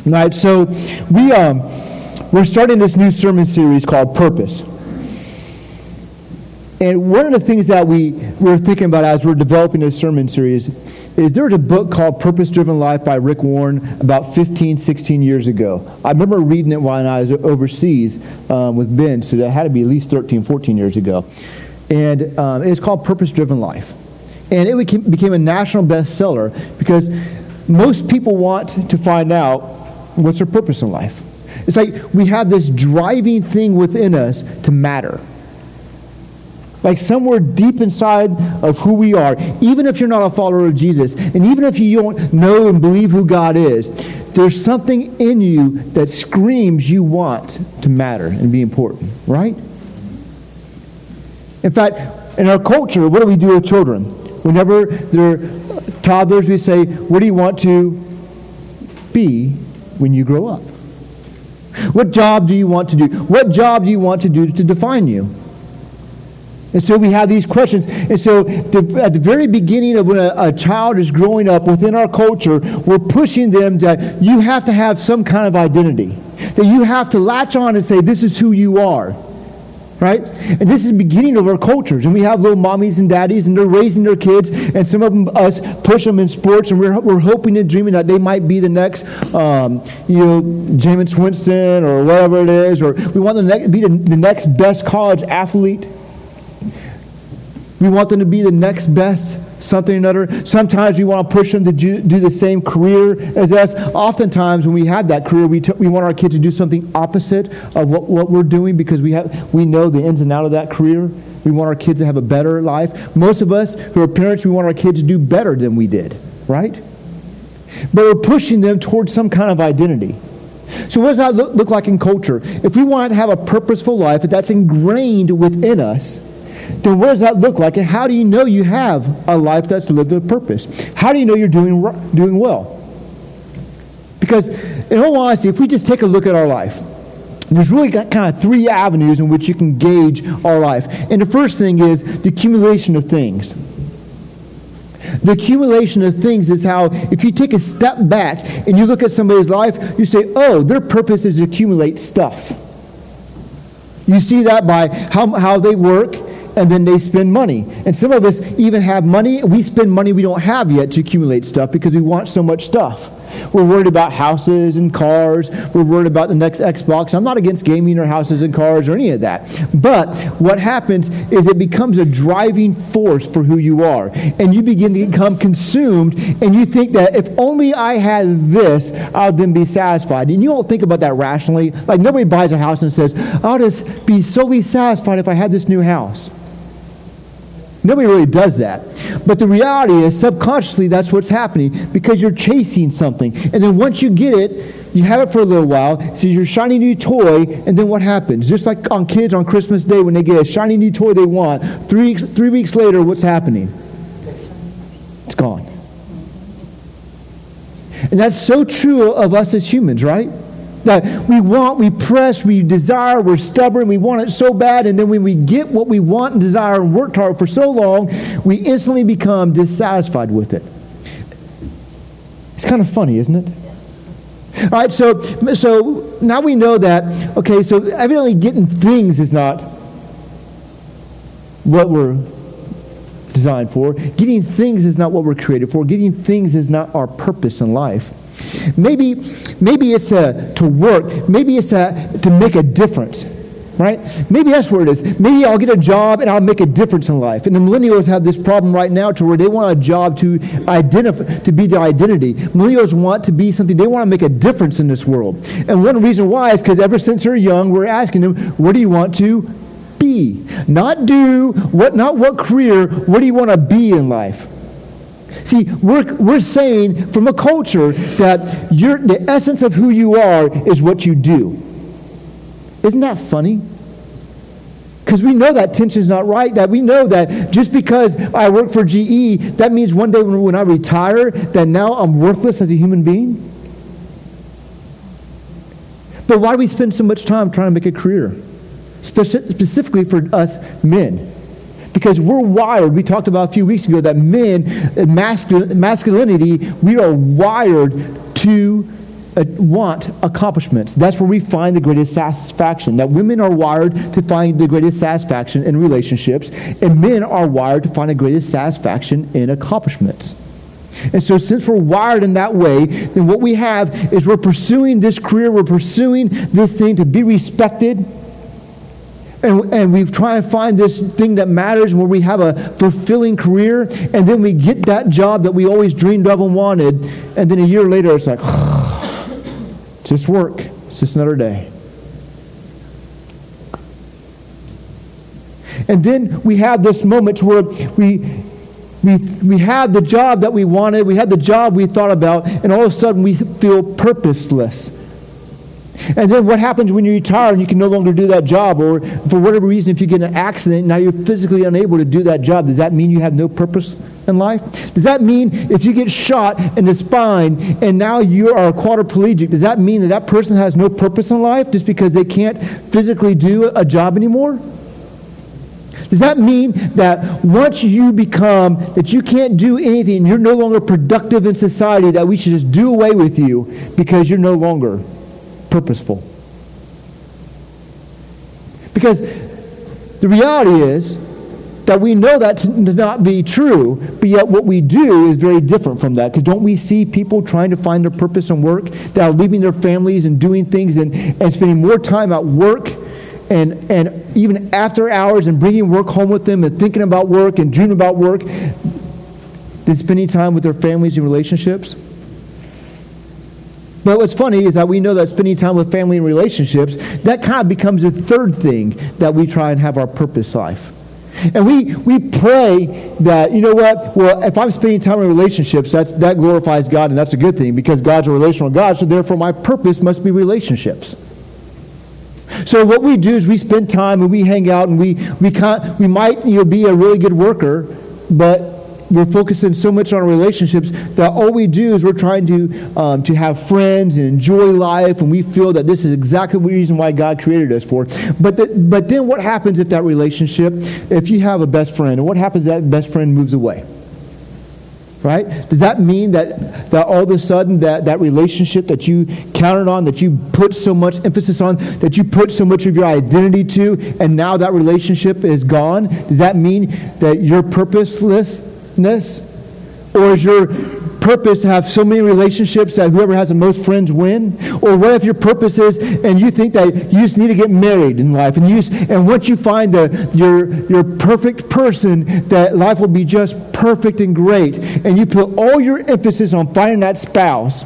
All right, so we're starting this new sermon series called Purpose. And one of the things that we're thinking about as we're developing this sermon series is there's a book called Purpose Driven Life by Rick Warren about 15, 16 years ago. I remember reading it when I was overseas with Ben, so that had to be at least 13, 14 years ago. And it's called Purpose Driven Life. And it became a national bestseller because most people want to find out what's their purpose in life. It's like we have this driving thing within us to matter. Like somewhere deep inside of who we are, even if you're not a follower of Jesus, and even if you don't know and believe who God is, there's something in you that screams you want to matter and be important, right? In fact, in our culture, what do we do with children? Whenever they're toddlers, we say, what do you want to be when you grow up? What job do you want to do? What job do you want to do to define you? And so we have these questions. And so at the very beginning of when a child is growing up within our culture, we're pushing them that you have to have some kind of identity. That you have to latch on and say, this is who you are. Right? And this is the beginning of our cultures. And we have little mommies and daddies, and they're raising their kids, and some of us push them in sports, and we're hoping and dreaming that they might be the next, Jameis Winston or whatever it is, or we want them to be the next best college athlete. We want them to be the next best something or another. Sometimes we want to push them to do the same career as us. Oftentimes when we have that career, we want our kids to do something opposite of what we're doing because we know the ins and outs of that career. We want our kids to have a better life. Most of us who are parents, we want our kids to do better than we did, right? But we're pushing them towards some kind of identity. So what does that look like in culture? If we want to have a purposeful life, if that's ingrained within us, then what does that look like? And how do you know you have a life that's lived with purpose? How do you know you're doing well? Because in all honesty, if we just take a look at our life, there's really got kind of three avenues in which you can gauge our life. And the first thing is the accumulation of things. The accumulation of things is how, if you take a step back and you look at somebody's life, you say, oh, their purpose is to accumulate stuff. You see that by how they work, and then they spend money. And some of us even have money. We spend money we don't have yet to accumulate stuff because we want so much stuff. We're worried about houses and cars. We're worried about the next Xbox. I'm not against gaming or houses and cars or any of that. But what happens is it becomes a driving force for who you are. And you begin to become consumed, and you think that if only I had this, I'll then be satisfied. And you don't think about that rationally. Like nobody buys a house and says, I'll just be solely satisfied if I had this new house. Nobody really does that. But the reality is, subconsciously, that's what's happening because you're chasing something. And then once you get it, you have it for a little while, so your shiny new toy, and then what happens? Just like on kids on Christmas Day when they get a shiny new toy they want, three weeks later, what's happening? It's gone. And that's so true of us as humans, right? That we want, we press, we desire, we're stubborn, we want it so bad, and then when we get what we want and desire and worked hard for so long, we instantly become dissatisfied with it. It's kind of funny, isn't it? All right, so now we know that, okay, so evidently getting things is not what we're designed for. Getting things is not what we're created for. Getting things is not our purpose in life. Maybe it's to work. Maybe it's to make a difference, right? Maybe that's where it is. Maybe I'll get a job and I'll make a difference in life. And the millennials have this problem right now to where they want a job to identify, to be their identity. Millennials want to be something. They want to make a difference in this world. And one reason why is because ever since they're young, we're asking them, what do you want to be? Not what career, what do you want to be in life? See, we're saying from a culture that the essence of who you are is what you do. Isn't that funny? Because we know that tension's not right. That we know that just because I work for GE, that means one day when I retire, that now I'm worthless as a human being. But why do we spend so much time trying to make a career? Specifically for us men. Because we're wired, we talked about a few weeks ago, that men, masculinity, we are wired to want accomplishments. That's where we find the greatest satisfaction. That women are wired to find the greatest satisfaction in relationships, and men are wired to find the greatest satisfaction in accomplishments. And so since we're wired in that way, then what we have is we're pursuing this career, we're pursuing this thing to be respected, and we try and find this thing that matters where we have a fulfilling career, and then we get that job that we always dreamed of and wanted, and then a year later it's like, it's just work. It's just another day. And then we have this moment where we have the job that we wanted, we had the job we thought about, and all of a sudden we feel purposeless. And then what happens when you retire and you can no longer do that job, or for whatever reason, if you get in an accident, now you're physically unable to do that job? Does that mean you have no purpose in life? Does that mean if you get shot in the spine and now you are a quadriplegic, does that mean that that person has no purpose in life just because they can't physically do a job anymore? Does that mean that once you become, that you can't do anything, you're no longer productive in society, that we should just do away with you because you're no longer purposeful? Because the reality is that we know that to not be true, but yet what we do is very different from that. Because don't we see people trying to find their purpose in work, that are leaving their families and doing things and spending more time at work and even after hours and bringing work home with them and thinking about work and dreaming about work than spending time with their families and relationships? But what's funny is that we know that spending time with family and relationships, that kind of becomes the third thing that we try and have our purpose life. And we pray that, you know what, well, if I'm spending time in relationships, that glorifies God, and that's a good thing because God's a relational God, so therefore my purpose must be relationships. So what we do is we spend time and we hang out and we might be a really good worker, but we're focusing so much on our relationships that all we do is we're trying to have friends and enjoy life, and we feel that this is exactly the reason why God created us for. But then what happens if that relationship, if you have a best friend, and what happens if that best friend moves away? Right? Does that mean that all of a sudden that relationship that you counted on, that you put so much emphasis on, that you put so much of your identity to, and now that relationship is gone? Does that mean that you're purposelessness? Or is your purpose to have so many relationships that whoever has the most friends win? Or what if your purpose is, and you think that you just need to get married in life, and once you find your perfect person, that life will be just perfect and great, and you put all your emphasis on finding that spouse,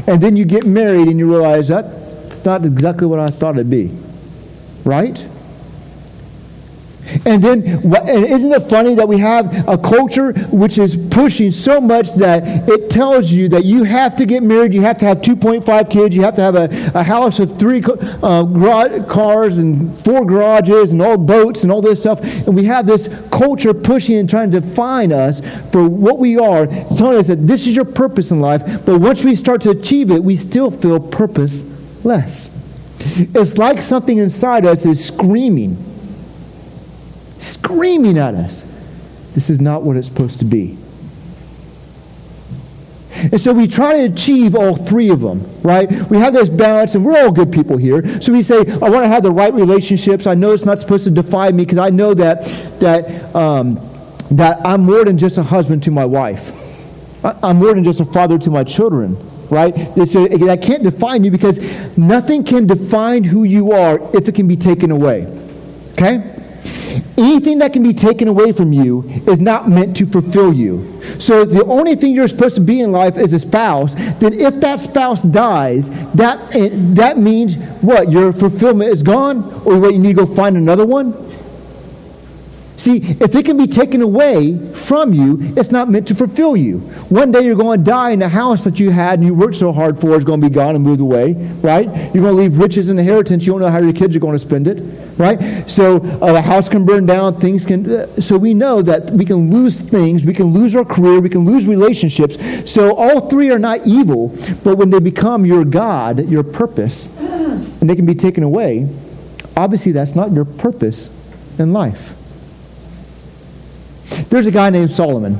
and then you get married and you realize that's not exactly what I thought it'd be, right? And isn't it funny that we have a culture which is pushing so much that it tells you that you have to get married, you have to have 2.5 kids, you have to have a house with 3 cars and 4 garages and all boats and all this stuff. And we have this culture pushing and trying to define us for what we are, telling us that this is your purpose in life. But once we start to achieve it, we still feel purposeless. It's like something inside us is screaming at us. This is not what it's supposed to be. And so we try to achieve all 3 of them, right? We have this balance, and we're all good people here. So we say, I want to have the right relationships. I know it's not supposed to define me because I know that I'm more than just a husband to my wife. I'm more than just a father to my children, right? That can't define you because nothing can define who you are if it can be taken away. Okay? Anything that can be taken away from you is not meant to fulfill you. So the only thing you're supposed to be in life is a spouse. Then if that spouse dies, that means what? Your fulfillment is gone? Or what, you need to go find another one? See, if it can be taken away from you, it's not meant to fulfill you. One day you're going to die, and the house that you had and you worked so hard for is going to be gone and moved away, right? You're going to leave riches and inheritance. You don't know how your kids are going to spend it, right? So the house can burn down, things can... so we know that we can lose things, we can lose our career, we can lose relationships. So all 3 are not evil, but when they become your God, your purpose, and they can be taken away, obviously that's not your purpose in life. There's a guy named Solomon.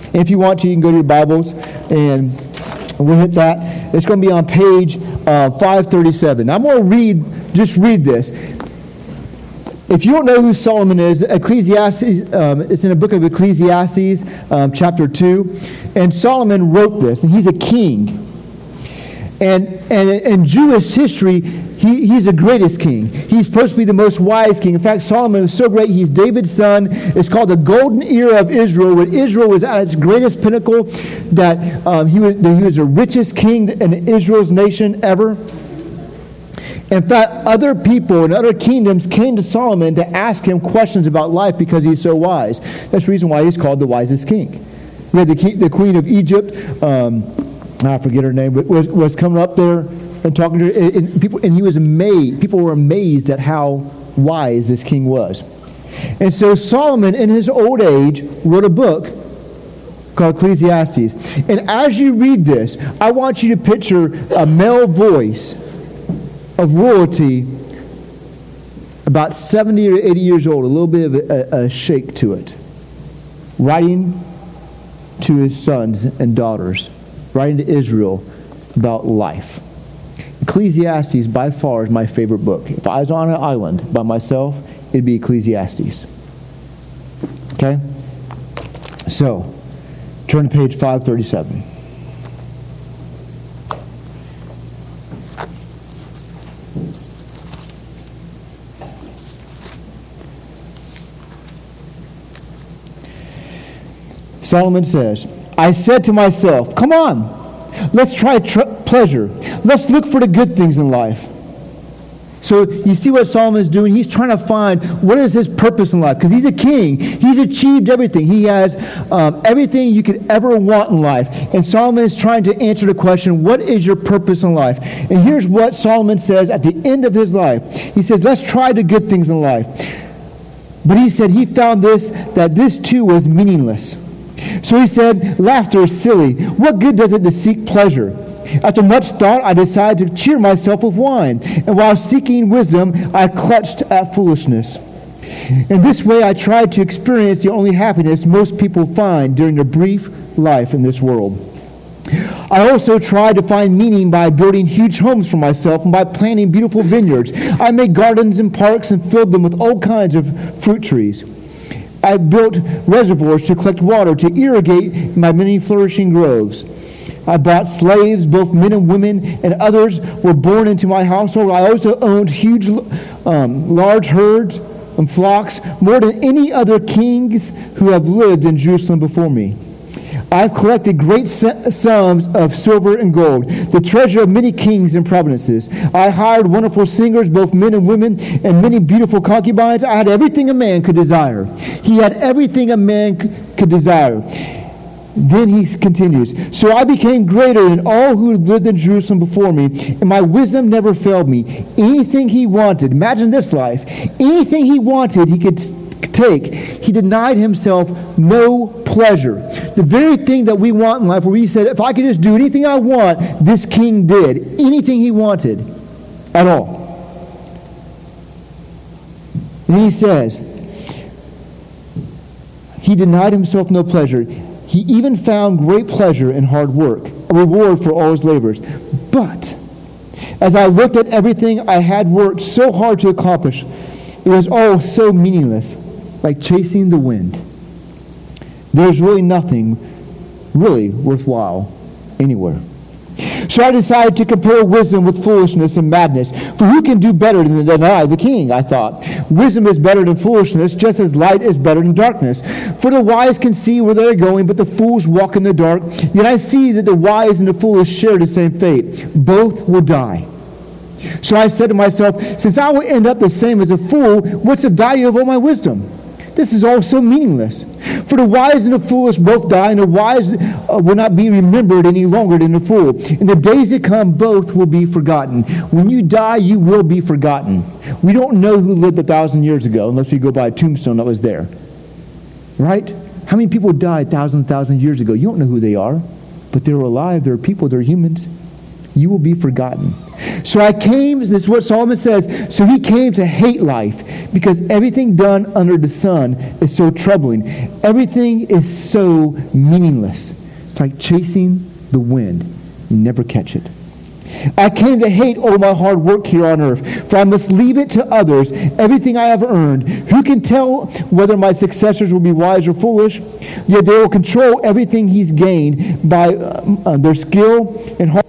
And if you want to, you can go to your Bibles and we'll hit that. It's going to be on page 5:37. I'm going to read this. If you don't know who Solomon is, Ecclesiastes, it's in the book of Ecclesiastes, chapter 2. And Solomon wrote this, and he's a king. And in Jewish history, he's the greatest king. He's supposed to be the most wise king. In fact, Solomon was so great, he's David's son. It's called the golden era of Israel, when Israel was at its greatest pinnacle, that he was the richest king in Israel's nation ever. In fact, other people in other kingdoms came to Solomon to ask him questions about life because he's so wise. That's the reason why he's called the wisest king. We had the queen of Egypt, I forget her name, but was coming up there and talking to her, and he was amazed. People were amazed at how wise this king was. And so Solomon, in his old age, wrote a book called Ecclesiastes. And as you read this, I want you to picture a male voice of royalty, about 70 or 80 years old, a little bit of a shake to it, writing to his sons and daughters, writing to Israel about life. Ecclesiastes, by far, is my favorite book. If I was on an island by myself, it'd be Ecclesiastes. Okay? So, turn to page 537. Solomon says, I said to myself, come on, let's try pleasure. Let's look for the good things in life. So you see what Solomon is doing? He's trying to find what is his purpose in life. Because he's a king. He's achieved everything. He has everything you could ever want in life. And Solomon is trying to answer the question, what is your purpose in life? And here's what Solomon says at the end of his life. He says, let's try the good things in life. But he said he found that this too was meaningless. So he said, laughter is silly. What good does it to seek pleasure? After much thought, I decided to cheer myself with wine. And while seeking wisdom, I clutched at foolishness. In this way, I tried to experience the only happiness most people find during their brief life in this world. I also tried to find meaning by building huge homes for myself and by planting beautiful vineyards. I made gardens and parks and filled them with all kinds of fruit trees. I built reservoirs to collect water to irrigate my many flourishing groves. I bought slaves, both men and women, and others were born into my household. I also owned huge, large herds and flocks, more than any other kings who have lived in Jerusalem before me. I've collected great sums of silver and gold, the treasure of many kings and provinces. I hired wonderful singers, both men and women, and many beautiful concubines. I had everything a man could desire. He had everything a man could desire. Then he continues, so I became greater than all who lived in Jerusalem before me, and my wisdom never failed me. Anything he wanted, imagine this life, anything he wanted he could take. He denied himself no pleasure. The very thing that we want in life, where he said, if I could just do anything I want, this king did. Anything he wanted at all. And he says, he denied himself no pleasure. He even found great pleasure in hard work, a reward for all his labors. But as I looked at everything I had worked so hard to accomplish, it was all so meaningless, like chasing the wind. There's really nothing really worthwhile anywhere. So I decided to compare wisdom with foolishness and madness. For who can do better than deny the king, I thought. Wisdom is better than foolishness, just as light is better than darkness. For the wise can see where they're going, but the fools walk in the dark. Yet I see that the wise and the foolish share the same fate. Both will die. So I said to myself, since I will end up the same as a fool, what's the value of all my wisdom? This is all so meaningless. For the wise and the foolish both die, and the wise will not be remembered any longer than the fool. In the days to come, both will be forgotten. When you die, you will be forgotten. We don't know who lived 1,000 years ago unless we go by a tombstone that was there. Right? How many people died 1,000 years ago? You don't know who they are, but they're alive. They're people. They're humans. You will be forgotten. So I came, this is what Solomon says, so he came to hate life because everything done under the sun is so troubling. Everything is so meaningless. It's like chasing the wind. You never catch it. I came to hate all my hard work here on earth, for I must leave it to others, everything I have earned. Who can tell whether my successors will be wise or foolish? Yet they will control everything he's gained by their skill and hard.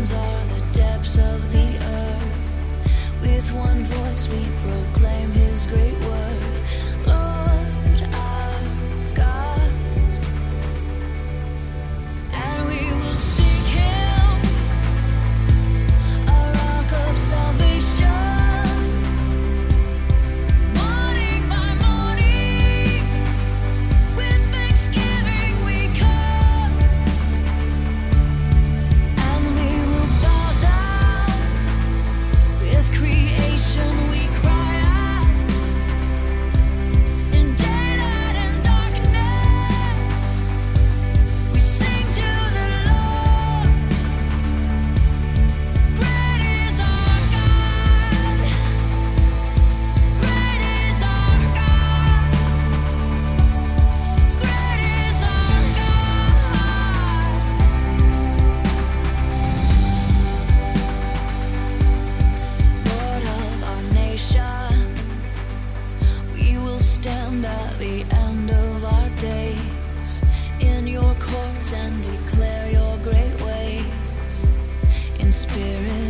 mountains are the depths of the earth. With one voice we proclaim his great worth. Lord our God, and we will seek him, a rock of salvation. Morning by morning, with thanksgiving we come, and we will bow down. With creation we cry out. In daylight and darkness, we sing to the Lord. Great is our God. Great is our God. Great is our God. Lord of our nations, we will stand at the end of our days in your courts and declare your great ways in spirit